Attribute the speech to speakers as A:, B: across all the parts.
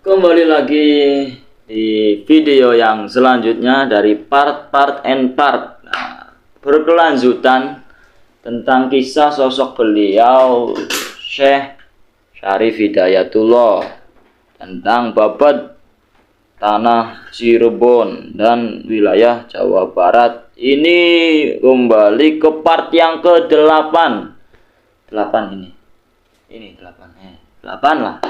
A: Kembali lagi di video yang selanjutnya dari part and part. Berkelanjutan tentang kisah sosok beliau Syekh Syarif Hidayatullah tentang babat tanah Cirebon dan wilayah Jawa Barat. Ini kembali ke part yang ke-8. 8 ini. Ini 8 lah.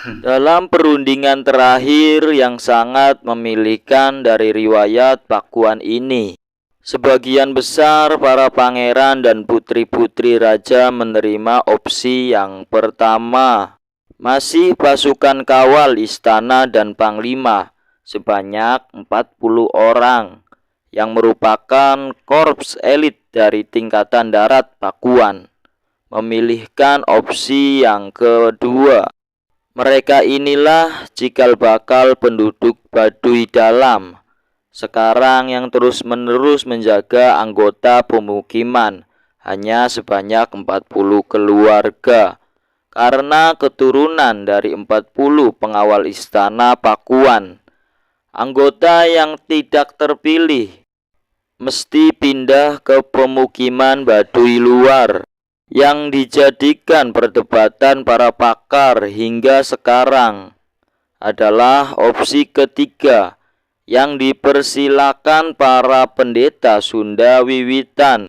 A: Dalam perundingan terakhir yang sangat memilihkan dari riwayat Pakuan ini, sebagian besar para pangeran dan putri-putri raja menerima opsi yang pertama. Masih pasukan kawal istana dan panglima sebanyak 40 orang yang merupakan korps elit dari tingkatan darat Pakuan memilihkan opsi yang kedua. Mereka inilah cikal bakal penduduk Baduy Dalam sekarang yang terus-menerus menjaga anggota pemukiman hanya sebanyak 40 keluarga karena keturunan dari 40 pengawal istana Pakuan. Anggota yang tidak terpilih mesti pindah ke pemukiman Baduy luar yang dijadikan perdebatan para pakar hingga sekarang adalah opsi ketiga yang dipersilakan para pendeta Sunda wiwitan.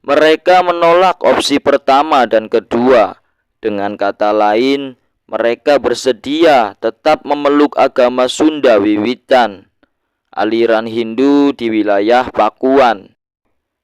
A: Mereka menolak opsi pertama dan kedua. Dengan kata lain, mereka bersedia tetap memeluk agama Sunda wiwitan, aliran Hindu di wilayah Pakuan,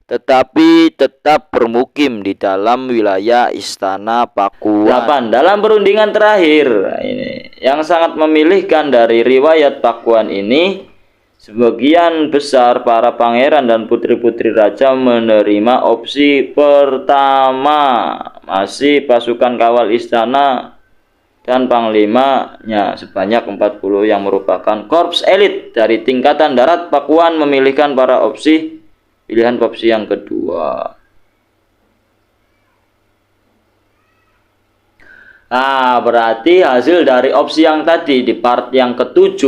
A: tetapi tetap bermukim di dalam wilayah istana Pakuan. Dalam perundingan terakhir ini yang sangat memilihkan dari riwayat Pakuan ini, sebagian besar para pangeran dan putri-putri raja menerima opsi pertama. Masih pasukan kawal istana dan panglimanya sebanyak 40 yang merupakan korps elit dari tingkatan darat Pakuan memilihkan para pilihan opsi yang kedua. Nah, berarti hasil dari opsi yang tadi di part yang ke-7,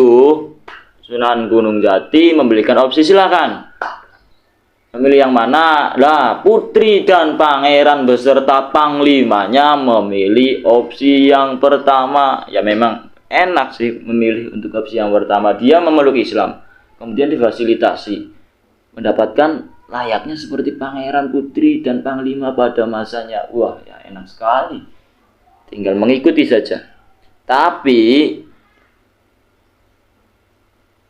A: Sunan Gunung Jati memilihkan opsi silakan. Memilih yang mana? Lah, putri dan pangeran beserta panglimanya memilih opsi yang pertama. Ya memang enak sih memilih untuk opsi yang pertama. Dia memeluk Islam, kemudian difasilitasi mendapatkan layaknya seperti pangeran, putri, dan panglima pada masanya. Wah, ya enak sekali. Tinggal mengikuti saja. Tapi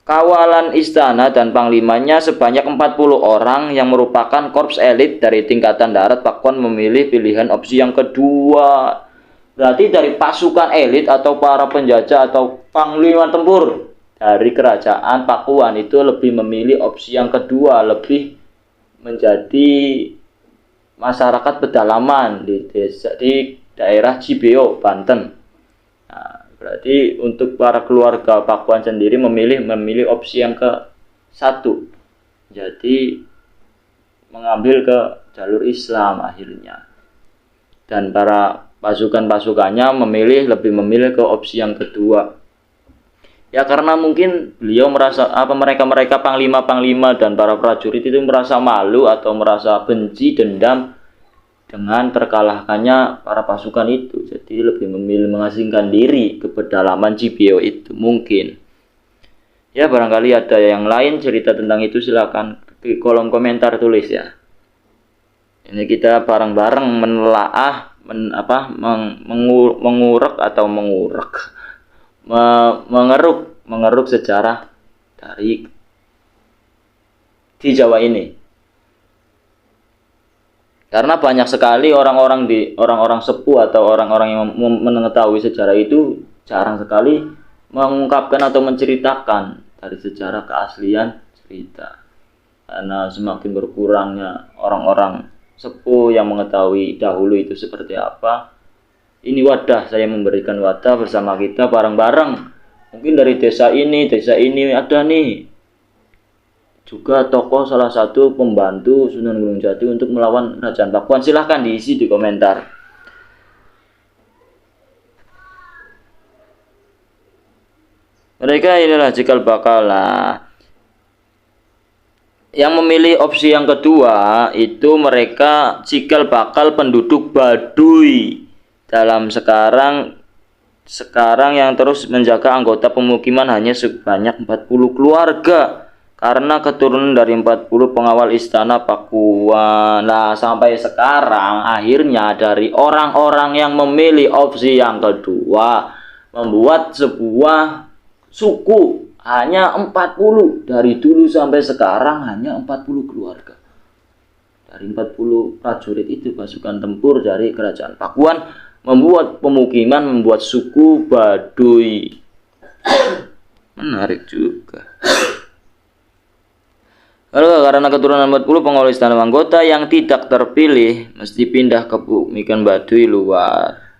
A: kawalan istana dan panglimanya sebanyak 40 orang yang merupakan korps elit dari tingkatan darat Pakuan memilih pilihan opsi yang kedua. Berarti dari pasukan elit atau para penjajah atau panglima tempur dari kerajaan Pakuan itu lebih memilih opsi yang kedua, lebih menjadi masyarakat pedalaman di daerah Cibeo, Banten. Nah, berarti untuk para keluarga Pakuan sendiri memilih opsi yang ke-1. Jadi mengambil ke jalur Islam akhirnya. Dan para pasukan-pasukannya lebih memilih ke opsi yang kedua. Ya karena mungkin beliau merasa mereka panglima-panglima dan para prajurit itu merasa malu atau merasa benci, dendam dengan terkalahkannya para pasukan itu. Jadi lebih memilih mengasingkan diri ke pedalaman Cibeo itu mungkin. Ya barangkali ada yang lain cerita tentang itu, silakan di kolom komentar tulis ya. Ini kita bareng-bareng menelaah mengeruk sejarah dari di Jawa ini. Karena banyak sekali orang-orang sepuh atau orang-orang yang mengetahui sejarah itu jarang sekali mengungkapkan atau menceritakan dari sejarah keaslian cerita. Karena semakin berkurangnya orang-orang sepuh yang mengetahui dahulu itu seperti apa. Ini wadah, saya memberikan wadah bersama kita bareng-bareng. Mungkin dari desa ini ada nih juga tokoh salah satu pembantu Sunan Gunung Jati untuk melawan Kerajaan Pakuan. Silahkan diisi di komentar. Mereka inilah cikal bakal. Nah, yang memilih opsi yang kedua itu mereka cikal bakal penduduk Baduy dalam sekarang yang terus menjaga anggota pemukiman hanya sebanyak 40 keluarga karena keturunan dari 40 pengawal istana Pakuan. Nah, sampai sekarang akhirnya dari orang-orang yang memilih opsi yang kedua membuat sebuah suku hanya 40. Dari dulu sampai sekarang hanya 40 keluarga. Dari 40 prajurit itu pasukan tempur dari kerajaan Pakuan membuat pemukiman, membuat suku Baduy. Menarik juga. Lalu karena keturunan 40 pengawal istana anggota yang tidak terpilih mesti pindah ke pemukiman Baduy luar.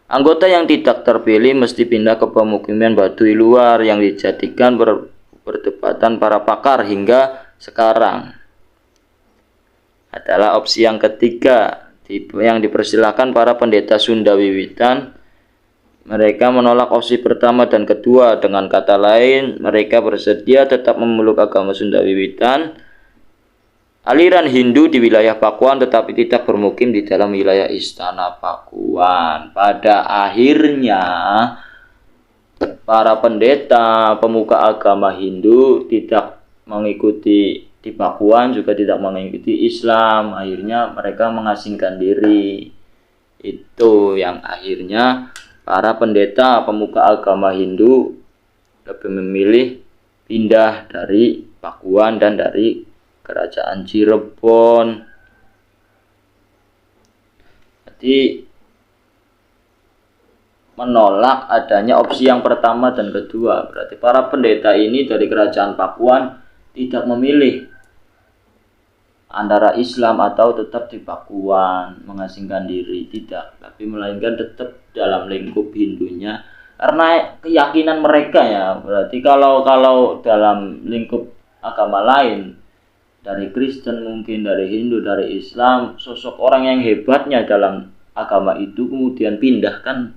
A: Anggota yang tidak terpilih mesti pindah ke pemukiman Baduy luar yang dijadikan perdebatan para pakar hingga sekarang. Adalah opsi yang ketiga yang dipersilahkan para pendeta Sunda Wiwitan. Mereka menolak opsi pertama dan kedua. Dengan kata lain, mereka bersedia tetap memeluk agama Sunda Wiwitan, aliran Hindu di wilayah Pakuan, tetapi tidak bermukim di dalam wilayah istana Pakuan. Pada akhirnya, para pendeta pemuka agama Hindu tidak mengikuti di Pakuan, juga tidak mengikuti Islam. Akhirnya mereka mengasingkan diri. Itu yang akhirnya para pendeta pemuka agama Hindu lebih memilih pindah dari Pakuan dan dari kerajaan Cirebon. Jadi menolak adanya opsi yang pertama dan kedua. Berarti para pendeta ini dari kerajaan Pakuan tidak memilih antara Islam atau tetap di Pakuan, mengasingkan diri, tidak, tapi melainkan tetap dalam lingkup Hindunya karena keyakinan mereka ya. Berarti kalau dalam lingkup agama lain, dari Kristen mungkin, dari Hindu, dari Islam, sosok orang yang hebatnya dalam agama itu kemudian pindah kan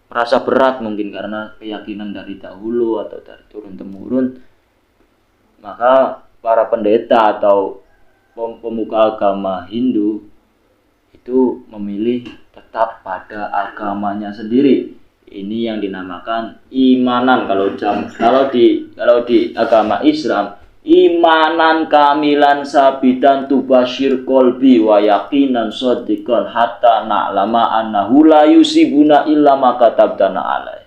A: merasa berat mungkin karena keyakinan dari dahulu atau dari turun-temurun. Maka para pendeta atau pemuka agama Hindu itu memilih tetap pada agamanya sendiri. Ini yang dinamakan imanan. Kalau di agama Islam, imanan kamilan sabitan tubashir kolbi wa yakinan sodikon hatta na'lama annahu la yusibuna illa ma katabdana alai.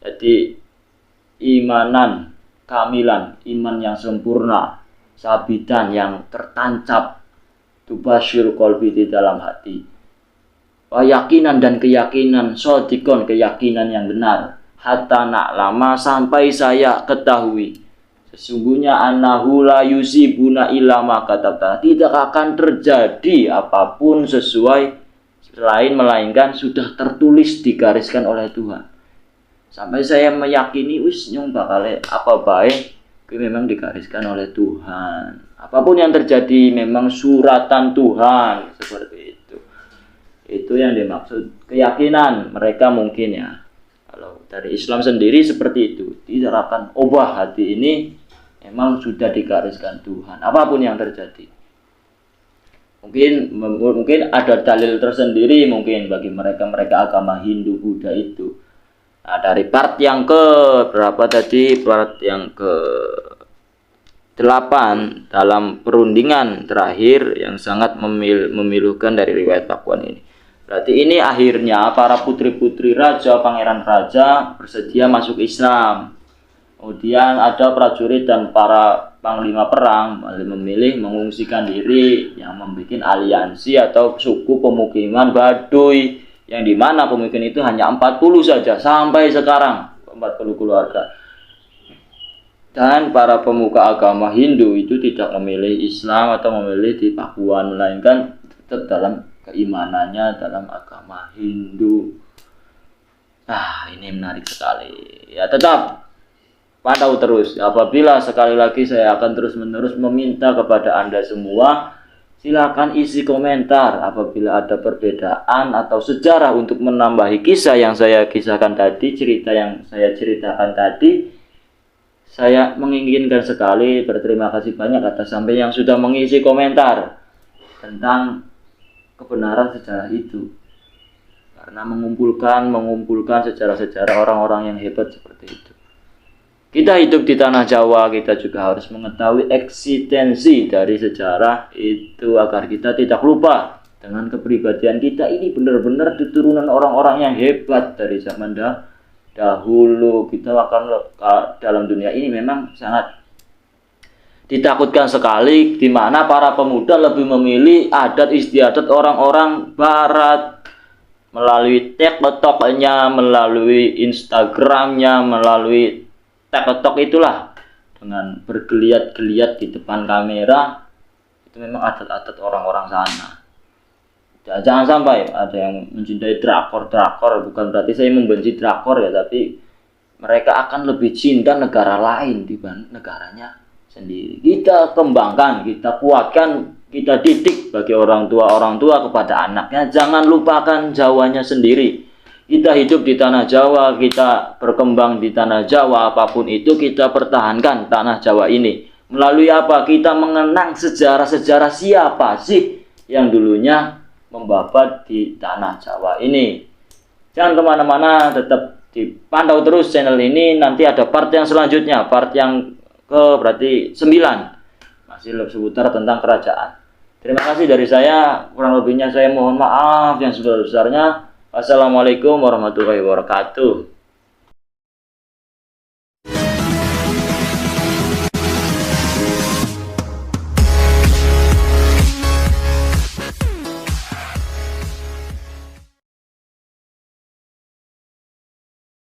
A: Jadi imanan kamilan, iman yang sempurna, sabitan yang tertancap, tubashir kolbi di dalam hati, yakinan dan keyakinan, sodikon keyakinan yang benar, hatta na'lama sampai saya ketahui, sesungguhnya annahu la yusibuna illa ma katabna, tidak akan terjadi apapun sesuai selain melainkan sudah tertulis digariskan oleh Tuhan. Sampai saya meyakini wis nyong bakal apa baik memang digariskan oleh Tuhan. Apapun yang terjadi memang suratan Tuhan, seperti itu. Itu yang dimaksud keyakinan mereka mungkin ya. Kalau dari Islam sendiri seperti itu, tidak akan ubah, hati ini memang sudah digariskan Tuhan. Apapun yang terjadi. Mungkin ada dalil tersendiri mungkin bagi mereka agama Hindu Buddha itu. Nah, dari part yang ke berapa tadi? Part yang ke 8 dalam perundingan terakhir yang sangat memilukan dari riwayat Pakuan ini. Berarti ini akhirnya para putri-putri raja, pangeran raja bersedia masuk Islam. Kemudian ada prajurit dan para panglima perang memilih mengungsikan diri yang membuat aliansi atau suku pemukiman Baduy, yang dimana pemukiman itu hanya 40 saja sampai sekarang, 40 keluarga. Dan para pemuka agama Hindu itu tidak memilih Islam atau memilih di Pakuan, melainkan tetap dalam keimanannya dalam agama Hindu. Nah, ini menarik sekali. Ya, tetap pantau terus. Apabila sekali lagi saya akan terus-menerus meminta kepada Anda semua, Silakan isi komentar apabila ada perbedaan atau sejarah untuk menambahi kisah yang saya kisahkan tadi, cerita yang saya ceritakan tadi. Saya menginginkan sekali, berterima kasih banyak atas sampai yang sudah mengisi komentar tentang kebenaran sejarah itu. Karena mengumpulkan sejarah-sejarah orang-orang yang hebat seperti itu. Kita hidup di tanah Jawa, kita juga harus mengetahui eksistensi dari sejarah itu agar kita tidak lupa dengan kepribadian kita ini benar-benar keturunan orang-orang yang hebat dari zaman dahulu. Kita akan dalam dunia ini memang sangat ditakutkan sekali, di mana para pemuda lebih memilih adat istiadat orang-orang barat melalui TikTok-nya, melalui Instagram-nya, melalui TikTok itulah, dengan bergeliat-geliat di depan kamera. Itu memang adat-adat orang-orang sana. Jangan sampai ada yang mencintai drakor, bukan berarti saya membenci drakor ya, tapi mereka akan lebih cinta negara lain dibanding negaranya sendiri. Kita kembangkan, kita kuatkan, kita didik bagi orang tua kepada anaknya. Jangan lupakan Jawanya sendiri. Kita hidup di tanah Jawa, kita berkembang di tanah Jawa, apapun itu kita pertahankan tanah Jawa ini. Melalui apa? Kita mengenang sejarah-sejarah siapa sih yang dulunya membabat di tanah Jawa ini. Jangan kemana-mana, tetap dipantau terus channel ini. Nanti ada part yang selanjutnya, part yang berarti 9. Masih seputar tentang kerajaan. Terima kasih dari saya, kurang lebihnya saya mohon maaf yang sebesar-besarnya. Wassalamualaikum warahmatullahi wabarakatuh.